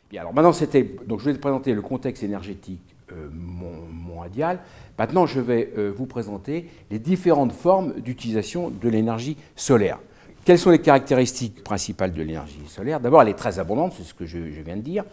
Bien, alors maintenant, donc je vais te présenter le contexte énergétique mondial. Maintenant, je vais vous présenter les différentes formes d'utilisation de l'énergie solaire. Quelles sont les caractéristiques principales de l'énergie solaire? D'abord, elle est très abondante, c'est ce que je viens de dire.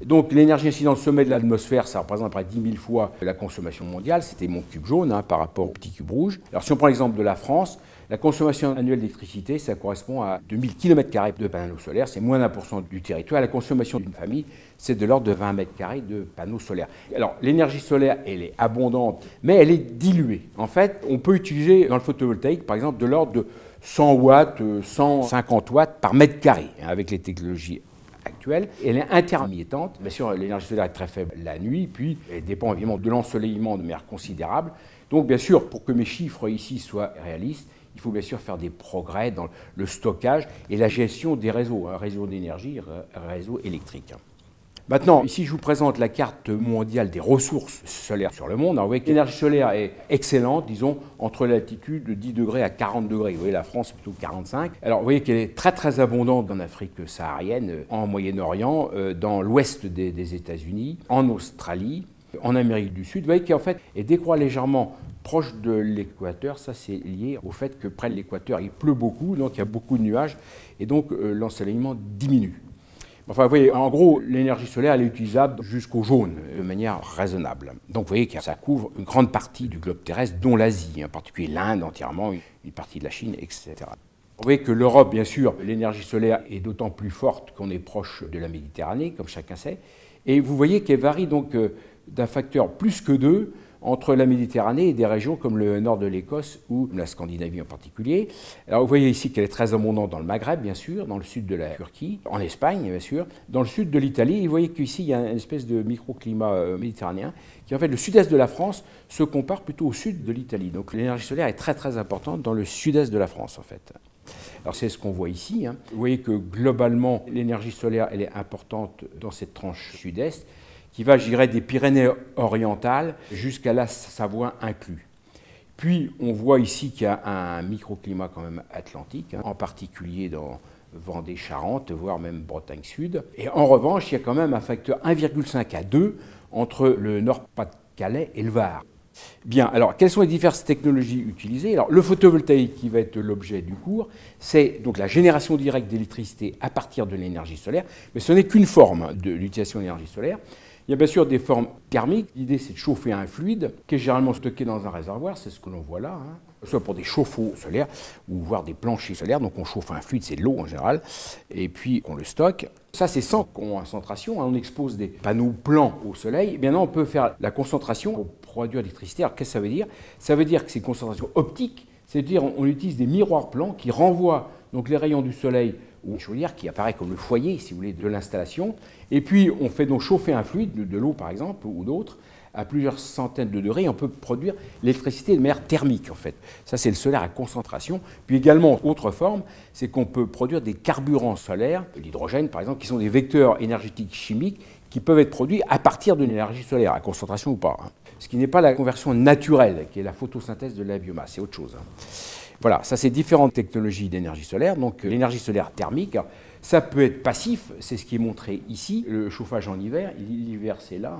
Donc l'énergie incidente au sommet de l'atmosphère, ça représente près de 10 000 fois la consommation mondiale. C'était mon cube jaune par rapport au petit cube rouge. Alors si on prend l'exemple de la France, la consommation annuelle d'électricité, ça correspond à 2000 km² de panneaux solaires. C'est moins d'1% du territoire. La consommation d'une famille, c'est de l'ordre de 20 m² de panneaux solaires. Alors l'énergie solaire, elle est abondante, mais elle est diluée. En fait, on peut utiliser dans le photovoltaïque, par exemple, de l'ordre de 100 watts, 150 watts par mètre carré, avec les technologies actuelle. Elle est intermittente. Bien sûr, l'énergie solaire est très faible la nuit, puis elle dépend évidemment de l'ensoleillement de manière considérable. Donc, bien sûr, pour que mes chiffres ici soient réalistes, il faut bien sûr faire des progrès dans le stockage et la gestion des réseaux, réseaux d'énergie, réseaux électriques. Maintenant, ici, je vous présente la carte mondiale des ressources solaires sur le monde. Alors, vous voyez que l'énergie solaire est excellente, disons, entre latitude de 10 degrés à 40 degrés. Vous voyez, la France, c'est plutôt 45. Alors, vous voyez qu'elle est très, très abondante en Afrique saharienne, en Moyen-Orient, dans l'ouest des États-Unis, en Australie, en Amérique du Sud. Vous voyez qu'en fait, elle décroît légèrement proche de l'équateur. Ça, c'est lié au fait que près de l'équateur, il pleut beaucoup, donc il y a beaucoup de nuages, et donc l'ensoleillement diminue. Enfin, vous voyez, en gros, l'énergie solaire, elle est utilisable jusqu'au jaune, de manière raisonnable. Donc, vous voyez que ça couvre une grande partie du globe terrestre, dont l'Asie, en particulier l'Inde entièrement, une partie de la Chine, etc. Vous voyez que l'Europe, bien sûr, l'énergie solaire est d'autant plus forte qu'on est proche de la Méditerranée, comme chacun sait. Et vous voyez qu'elle varie donc d'un facteur plus que 2 entre la Méditerranée et des régions comme le nord de l'Écosse ou la Scandinavie en particulier. Alors vous voyez ici qu'elle est très abondante dans le Maghreb, bien sûr, dans le sud de la Turquie, en Espagne, bien sûr, dans le sud de l'Italie. Et vous voyez qu'ici, il y a une espèce de microclimat méditerranéen qui, en fait, le sud-est de la France se compare plutôt au sud de l'Italie. Donc l'énergie solaire est très, très importante dans le sud-est de la France, en fait. Alors c'est ce qu'on voit ici. Vous voyez que globalement, l'énergie solaire, elle est importante dans cette tranche sud-est, qui va, je dirais, des Pyrénées orientales jusqu'à la Savoie inclus. Puis, on voit ici qu'il y a un microclimat quand même atlantique, en particulier dans Vendée-Charente, voire même Bretagne Sud. Et en revanche, il y a quand même un facteur 1,5 à 2 entre le Nord-Pas-de-Calais et le Var. Bien, alors, quelles sont les diverses technologies utilisées? Alors, le photovoltaïque, qui va être l'objet du cours, c'est donc la génération directe d'électricité à partir de l'énergie solaire, mais ce n'est qu'une forme de l'utilisation de l'énergie solaire. Il y a bien sûr des formes thermiques. L'idée, c'est de chauffer un fluide qui est généralement stocké dans un réservoir, c'est ce que l'on voit là, soit pour des chauffe-eau solaires ou voire des planchers solaires. Donc on chauffe un fluide, c'est de l'eau en général, et puis on le stocke. Ça, c'est sans concentration. On expose des panneaux plans au soleil. Et bien là, on peut faire la concentration pour produire l'électricité. Alors qu'est-ce que ça veut dire? Ça veut dire que c'est une concentration optique, c'est-à-dire on utilise des miroirs plans qui renvoient donc les rayons du soleil ou chaudière qui apparaît comme le foyer, si vous voulez, de l'installation. Et puis, on fait donc chauffer un fluide, de l'eau par exemple, ou d'autres, à plusieurs centaines de degrés. On peut produire l'électricité de manière thermique, en fait. Ça, c'est le solaire à concentration. Puis également, autre forme, c'est qu'on peut produire des carburants solaires, l'hydrogène par exemple, qui sont des vecteurs énergétiques chimiques qui peuvent être produits à partir de l'énergie solaire, à concentration ou pas. Ce qui n'est pas la conversion naturelle, qui est la photosynthèse de la biomasse, c'est autre chose. Voilà, ça c'est différentes technologies d'énergie solaire. Donc l'énergie solaire thermique, ça peut être passif, c'est ce qui est montré ici, le chauffage en hiver. L'hiver c'est là.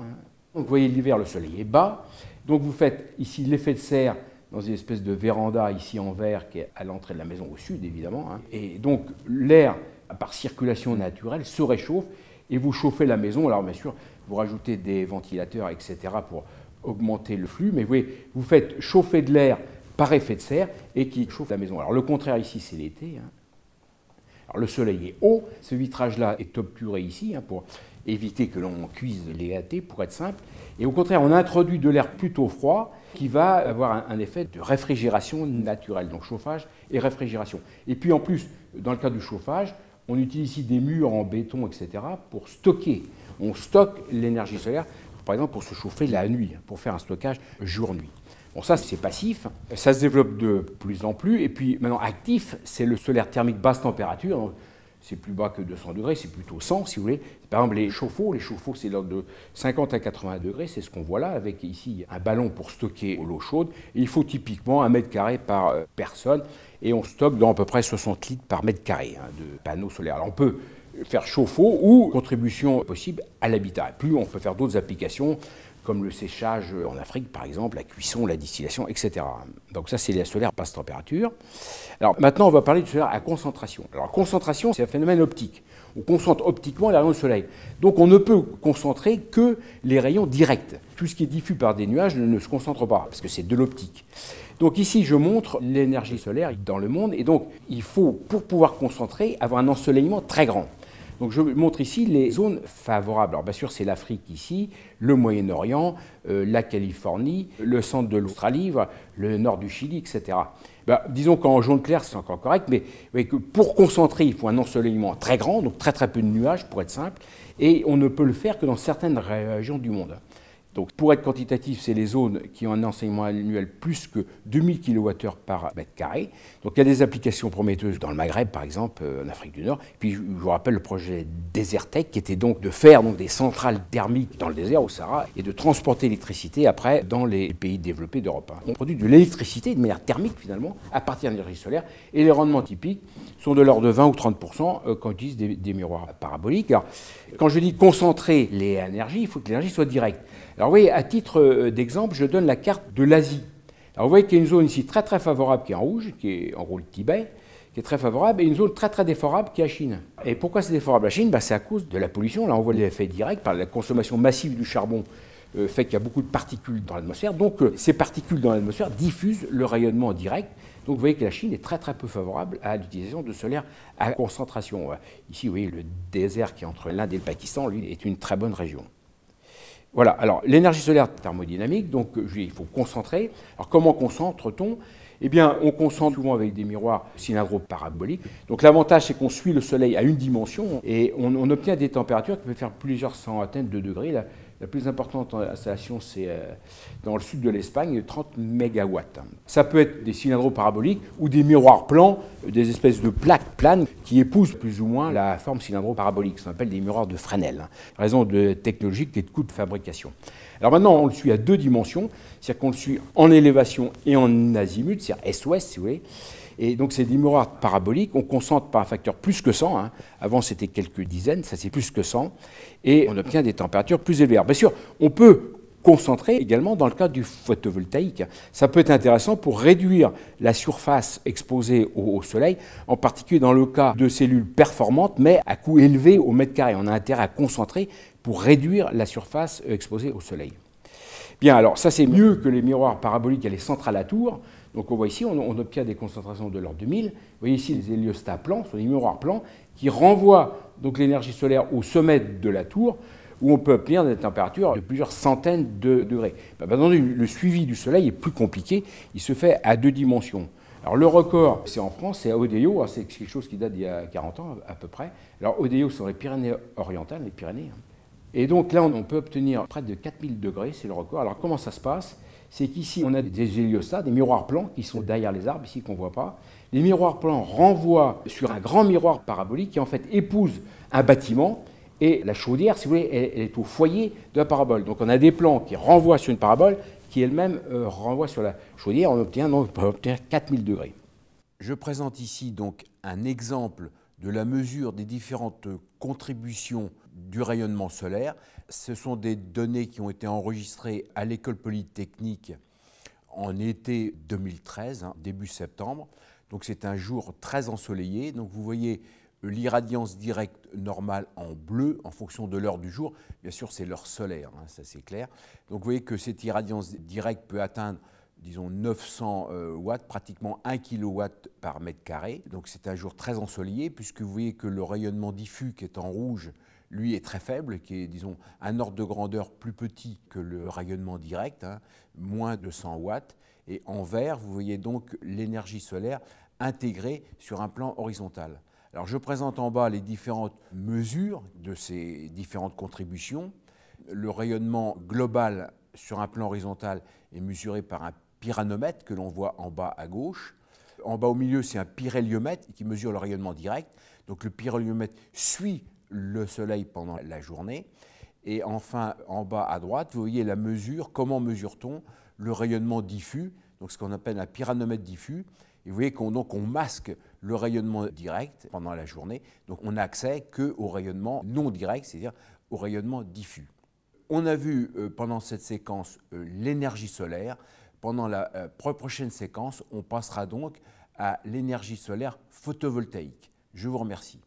Donc vous voyez l'hiver, le soleil est bas. Donc vous faites ici l'effet de serre dans une espèce de véranda ici en verre qui est à l'entrée de la maison au sud évidemment. Et donc l'air, par circulation naturelle, se réchauffe et vous chauffez la maison. Alors bien sûr, vous rajoutez des ventilateurs, etc. pour augmenter le flux, mais vous faites chauffer de l'air par effet de serre et qui chauffe la maison. Alors le contraire ici, c'est l'été. Alors le soleil est haut, ce vitrage-là est obturé ici pour éviter que l'on cuise les gâtés, pour être simple. Et au contraire, on introduit de l'air plutôt froid qui va avoir un effet de réfrigération naturelle, donc chauffage et réfrigération. Et puis en plus, dans le cas du chauffage, on utilise ici des murs en béton, etc. pour stocker. On stocke l'énergie solaire, par exemple pour se chauffer la nuit, pour faire un stockage jour-nuit. Bon, ça, c'est passif. Ça se développe de plus en plus. Et puis, maintenant, actif, c'est le solaire thermique basse température. Donc, c'est plus bas que 200 degrés, c'est plutôt 100, si vous voulez. Par exemple, les chauffe-eau, c'est l'ordre de 50 à 80 degrés. C'est ce qu'on voit là, avec ici un ballon pour stocker l'eau chaude. Et il faut typiquement 1 mètre carré par personne. Et on stocke dans à peu près 60 litres par mètre carré de panneaux solaires. Alors, on peut faire chauffe-eau ou contribution possible à l'habitat. Plus on peut faire d'autres applications, comme le séchage en Afrique, par exemple, la cuisson, la distillation, etc. Donc ça, c'est les solaires basse température. Alors maintenant, on va parler du solaire à concentration. Alors concentration, c'est un phénomène optique. On concentre optiquement les rayons du soleil. Donc on ne peut concentrer que les rayons directs. Tout ce qui est diffus par des nuages ne se concentre pas, parce que c'est de l'optique. Donc ici, je montre l'énergie solaire dans le monde. Et donc, il faut, pour pouvoir concentrer, avoir un ensoleillement très grand. Donc je montre ici les zones favorables. Alors bien sûr, c'est l'Afrique ici, le Moyen-Orient, la Californie, le centre de l'Australie, le nord du Chili, etc. Disons qu'en jaune clair, c'est encore correct, mais vous voyez que pour concentrer, il faut un ensoleillement très grand, donc très très peu de nuages, pour être simple, et on ne peut le faire que dans certaines régions du monde. Donc, pour être quantitatif, c'est les zones qui ont un ensoleillement annuel plus que 2000 kWh par mètre carré. Donc, il y a des applications prometteuses dans le Maghreb, par exemple, en Afrique du Nord. Puis, je vous rappelle le projet Desertec, qui était donc de faire des centrales thermiques dans le désert, au Sahara, et de transporter l'électricité après dans les pays développés d'Europe. On produit de l'électricité de manière thermique, finalement, à partir de l'énergie solaire. Et les rendements typiques sont de l'ordre de 20 ou 30% quand on utilise des miroirs paraboliques. Alors, quand je dis concentrer les énergies, il faut que l'énergie soit directe. Alors vous voyez, à titre d'exemple, je donne la carte de l'Asie. Alors vous voyez qu'il y a une zone ici très très favorable qui est en rouge, qui est en gros le Tibet, qui est très favorable, et une zone très très défavorable qui est la Chine. Et pourquoi c'est défavorable la Chine? C'est à cause de la pollution. Là on voit l'effet direct par la consommation massive du charbon fait qu'il y a beaucoup de particules dans l'atmosphère. Donc ces particules dans l'atmosphère diffusent le rayonnement direct. Donc vous voyez que la Chine est très très peu favorable à l'utilisation de solaire à concentration. Ici vous voyez le désert qui est entre l'Inde et le Pakistan, lui, est une très bonne région. Voilà, alors l'énergie solaire thermodynamique, donc il faut concentrer. Alors comment concentre-t-on? Eh bien, on concentre souvent avec des miroirs cylindro-paraboliques. Donc l'avantage, c'est qu'on suit le soleil à une dimension et on obtient des températures qui peuvent faire plusieurs centaines de degrés. La plus importante installation, c'est dans le sud de l'Espagne, 30 mégawatts. Ça peut être des cylindros paraboliques ou des miroirs plans, des espèces de plaques planes qui épousent plus ou moins la forme cylindro-parabolique. Ça s'appelle des miroirs de Fresnel, raison de technologique et de coût de fabrication. Alors maintenant, on le suit à deux dimensions, c'est-à-dire qu'on le suit en élévation et en azimut, c'est-à-dire est-ouest, si vous voulez. Et donc, c'est des miroirs paraboliques. On concentre par un facteur plus que 100. Avant, c'était quelques dizaines. Ça, c'est plus que 100. Et on obtient des températures plus élevées. Alors, bien sûr, on peut concentrer également dans le cadre du photovoltaïque. Ça peut être intéressant pour réduire la surface exposée au soleil, en particulier dans le cas de cellules performantes, mais à coût élevé au mètre carré. On a intérêt à concentrer pour réduire la surface exposée au soleil. Bien, alors ça c'est mieux que les miroirs paraboliques et les centrales à tours. Donc on voit ici, on obtient des concentrations de l'ordre de 1000. Vous voyez ici les héliostats plans, ce sont des miroirs plans qui renvoient donc l'énergie solaire au sommet de la tour, où on peut obtenir des températures de plusieurs centaines de degrés. Maintenant, le suivi du soleil est plus compliqué, il se fait à deux dimensions. Alors le record, c'est en France, c'est à Odéo, c'est quelque chose qui date d'il y a 40 ans à peu près. Alors Odéo, ce sont les Pyrénées orientales, les Pyrénées. Et donc là, on peut obtenir près de 4000 degrés, c'est le record. Alors comment ça se passe? C'est qu'ici, on a des héliostats, des miroirs plans qui sont derrière les arbres, ici qu'on ne voit pas. Les miroirs plans renvoient sur un grand miroir parabolique qui en fait épouse un bâtiment. Et la chaudière, si vous voulez, elle est au foyer de la parabole. Donc on a des plans qui renvoient sur une parabole qui elle-même renvoie sur la chaudière. On peut obtenir 4000 degrés. Je présente ici donc un exemple de la mesure des différentes contributions du rayonnement solaire. Ce sont des données qui ont été enregistrées à l'École polytechnique en été 2013, début septembre. Donc c'est un jour très ensoleillé. Donc vous voyez l'irradiance directe normale en bleu en fonction de l'heure du jour. Bien sûr, c'est l'heure solaire, ça c'est clair. Donc vous voyez que cette irradiance directe peut atteindre, disons, 900 watts, pratiquement 1 kW par mètre carré. Donc c'est un jour très ensoleillé, puisque vous voyez que le rayonnement diffus qui est en rouge, lui, est très faible, qui est, disons, un ordre de grandeur plus petit que le rayonnement direct, moins de 100 watts. Et en vert, vous voyez donc l'énergie solaire intégrée sur un plan horizontal. Alors je présente en bas les différentes mesures de ces différentes contributions. Le rayonnement global sur un plan horizontal est mesuré par un pyranomètre que l'on voit en bas à gauche. En bas au milieu, c'est un pyréliomètre qui mesure le rayonnement direct. Donc le pyréliomètre suit le soleil pendant la journée. Et enfin, en bas à droite, vous voyez la mesure. Comment mesure-t-on le rayonnement diffus? Donc ce qu'on appelle un pyranomètre diffus. Et vous voyez qu'on masque le rayonnement direct pendant la journée, donc on n'a accès qu'au rayonnement non direct, c'est-à-dire au rayonnement diffus. On a vu pendant cette séquence l'énergie solaire. Pendant la prochaine séquence, on passera donc à l'énergie solaire photovoltaïque. Je vous remercie.